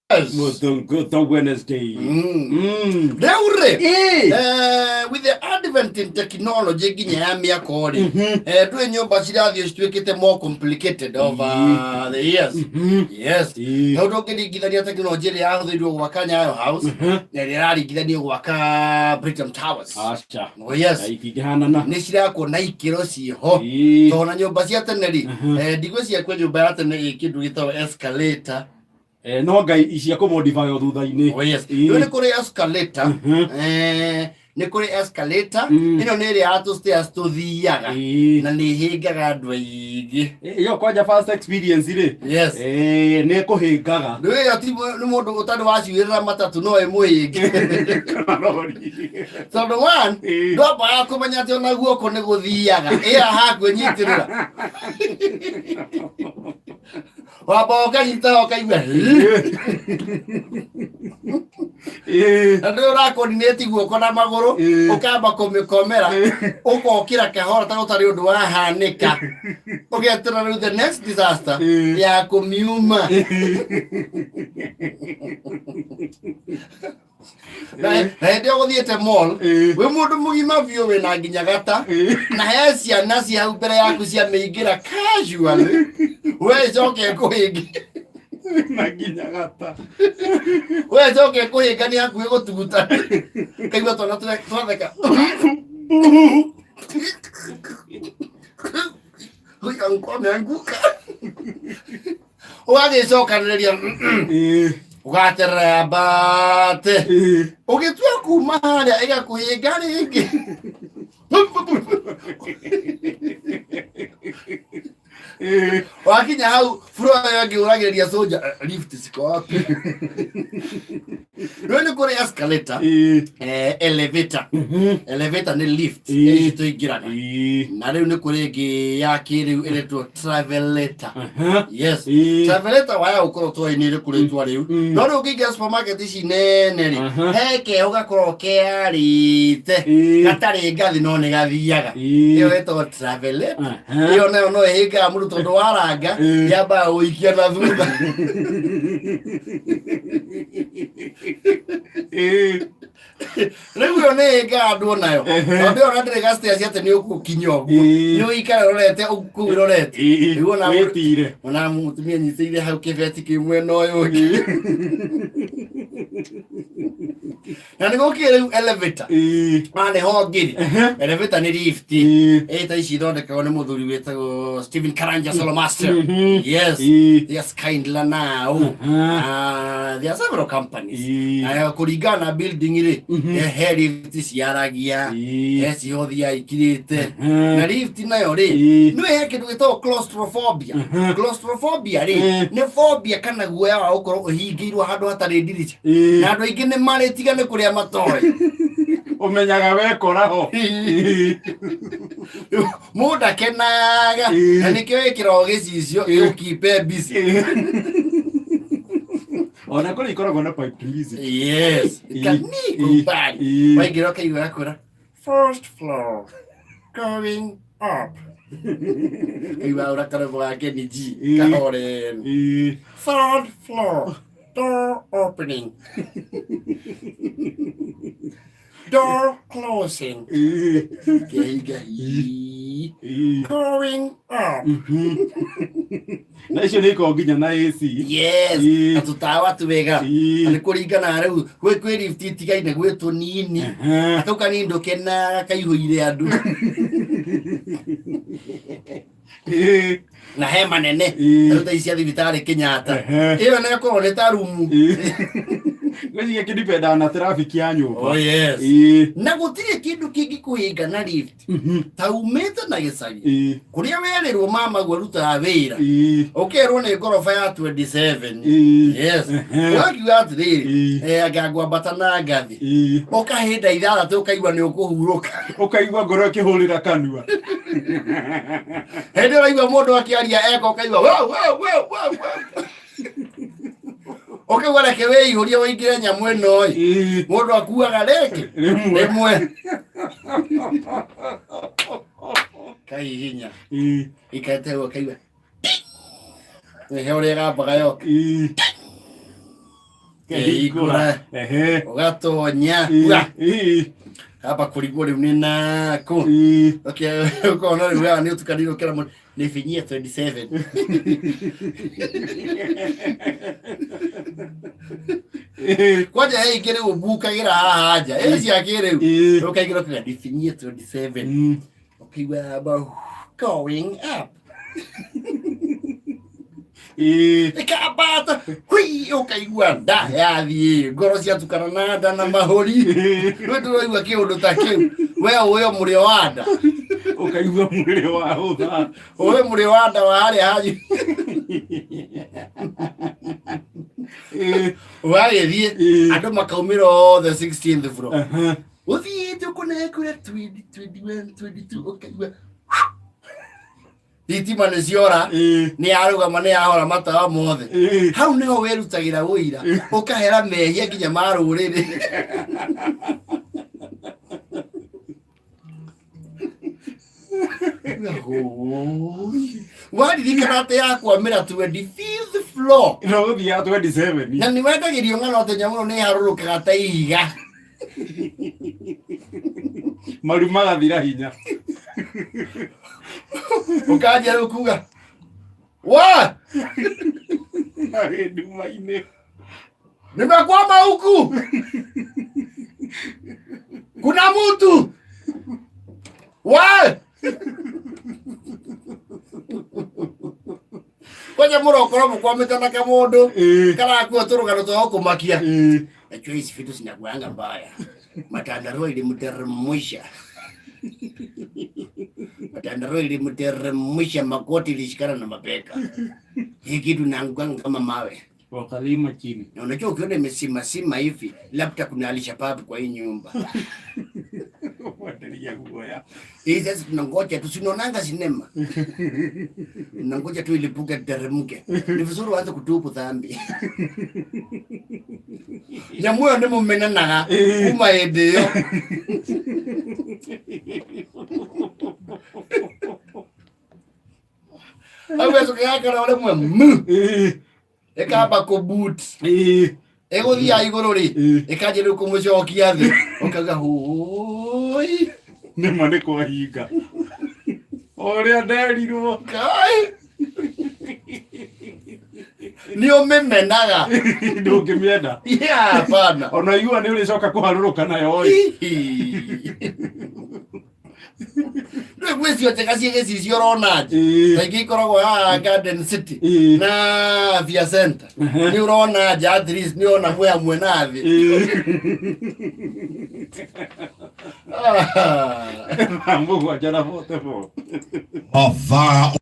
Muthunguto Wednesday. Deure. With the advent in technology ginya ya miaka ri. Twe nyumba cirathio cituikite more complicated over the years. Yes. Tondu ngiringithania technology iri yahuthirwo gwaka Nyayo House na iri yaringithanio gwaka Britam Towers. Acha. Oh yes. Ikihanana. Ni cirakwo na ikiro ciho. Tona nyumba cia tene ri. Ndigwe cia kwe nyumba ya tene kindu gitagwo escalator. No ngai icia ko modify o thutha-ini. Oh yes. Ni kuri escalator. Ni kuri escalator. Ino ni ri atu stairs tuthiaga. Na ni hingaga andu aingi. Iyo kwanja first experience ri. Yes. Ni kuhingaga. Ndu iyo ti ni mundu utari waciwirira matatu no emuhinge. So the one ndo ba kumenya ati ona guoko ni guthiaga. Iya hakwe nyitirira. Waboka nyita okaigwa. Ndio ra coordinate guoko na maguru ukamba kumikomera ukokira kahora ta utari undu wahanika ugetira riu the next disaster ya kumiuma. Na ndio guthiete mall we mundu mugima biu we na nginya gata na he ciana cia hau mbere yaku cia meingira casual we joke kuhingi na nginya gata we joke kuhinga ni hakuhi gutuguta kaigua twana twatheka huyo ngome anguka ugagicokaniriria ugaterera bate ugitua kuma haria igakuhinga ringi wakinya hau floor yangi urageria soja lift siko wapi. Rwene kore escalator elevator elevator ni lift ito igirana na riu ni kore ngi ya kiriu iretwo travelator. Yes, travelator waya ukoro to ini ri kure twa riu no riu ngiga supermarket ici nene ri heke ugakoro kearite gatari ngathi no ni gathiaga iyo eto travelator iyo nayo no ihinga muru tondu waranga yamba uikia na thutha. Riu yo ne gadu nayo tondu ona ndire gastairs ate ni ukukinya uguo ni uikara rorete ukuirorete riu ona wetire ona mutumia nyitire hau kibeti kimwe no yungi na niko kire elevator ane ho ngiri elevator ni lift eta ici thondeka ni muthuri wetagwo Stephen Karanja Solomaster. Yes, yes, kindly now there are several companies kuringana building ri he lift ciaragia eci hothia ikirite na lift nayo ri no he kindu gitagwo claustrophobia. Claustrophobia ri ni phobia kana guoya wa ukorwo uhingirwo handu hatari ndirica na andu aingi ni maritigane kuria matoy umenyaga wekoraho muda kenaga na nikio ikiro gicicio ukipe busy ona kuri ikoragwo na pipe music. Yes, kani kumbari waigiro kaigwa akora first floor going up iwa ura karabo yake ni G kahore third floor door opening door closing going up. Na icio ni ko nginya na AC. Yes, atutawa tuwega ani kuringana riu gwe lift itigaine gwe tunini atoka ni ndoke na kaihuire andu na hema nene ruta isia thibitari Kenyatta iyo na ko ne tarumu Gwe kidipenda na traffic ya nyumba. Oh yes. Na gutire kindu kingi kuhinga na lift taumete na gicagi kuria wererwo mama gwaruta wira ukerwo ni gorofa ya 27. Yes, wakiwa atiriri agagwa batana ngathi ukahinda ithathatũ ukaigua ni ukuhuruka ukaigua ngoro kihurira kanua hende uraigua mundu akiaria eko ukaigua wow. Okay, wala kewe ihuria waingire nyamu eno mundu akuaga reke rimwe kai hinya ikatewa kaiwa he ore ga bagayo igura ugatonya hapa kuligwo riu ni nako okay ukona riu ya ni utukaniro kera mo ni finyia 27 kwaja hei kere ubuka gira haja ezi akere ukaigira kwa ni finyia 27 okay we are going up ikabata hui ukaigua nda yathie ngoro cia tukana na nda na mahori wetu waigua kiundu ta kiu we murio wanda ukaigua murio wa utha we murio wanda wa hali haji wagethie andu makaumiro the 16th floor uthie tukunekure 2021 22 ukaigua thitima nĩ ciora nĩ yarũgama nĩ yahora matawa mothe hau nĩho werutagira ũira ũkahera mehia nginya ma rũrĩrĩ waririkana atĩ yakwamĩra 25th floor no ũthia 27 na nĩ wendagĩrio ng'ano atĩ nyamũ nĩ yarũrũkaga ta ihiga maru magathira hinya ukaja rĩu kuga wa nduma-inĩ nimekwama huku kuna mtu wa kwaja mũrokoro mũkwamĩte na kamũndũ karakuo tũrũgano twa kũmakia nacho hizi vitu zinakuanga mbaya matandarua ilimteremsha matandarua ilimteremsha makoti ilishikana na mabega hii kitu naanguka kama mawe wakalima chini na unajua ukiona imesimama hivi labda kuna alishababu kwa hii nyumba watalia kuoya hii sasa tunangoja tusinonanga sinema tunangoja tu ilipuke teremke ni vizuri waanze kutubu dhambi nyamuyo ndimo mmenanaga kuma edeyo awezo kaya na wale mwe ekaba ko boot ego thia iguru ri ekaje ru kumucokia thi ukaga hoi ni mane kwa hinga oria nderirwo kai ni omemenaga ndungimienda hapana ona yua ni ulicoka kuharuruka nayo oi Gwesio tekasie geci oronaje taigi koragwo ya Garden City na Via Center ni urona ja at least ni ona mwe nathi Mungu ajana vote vo Ova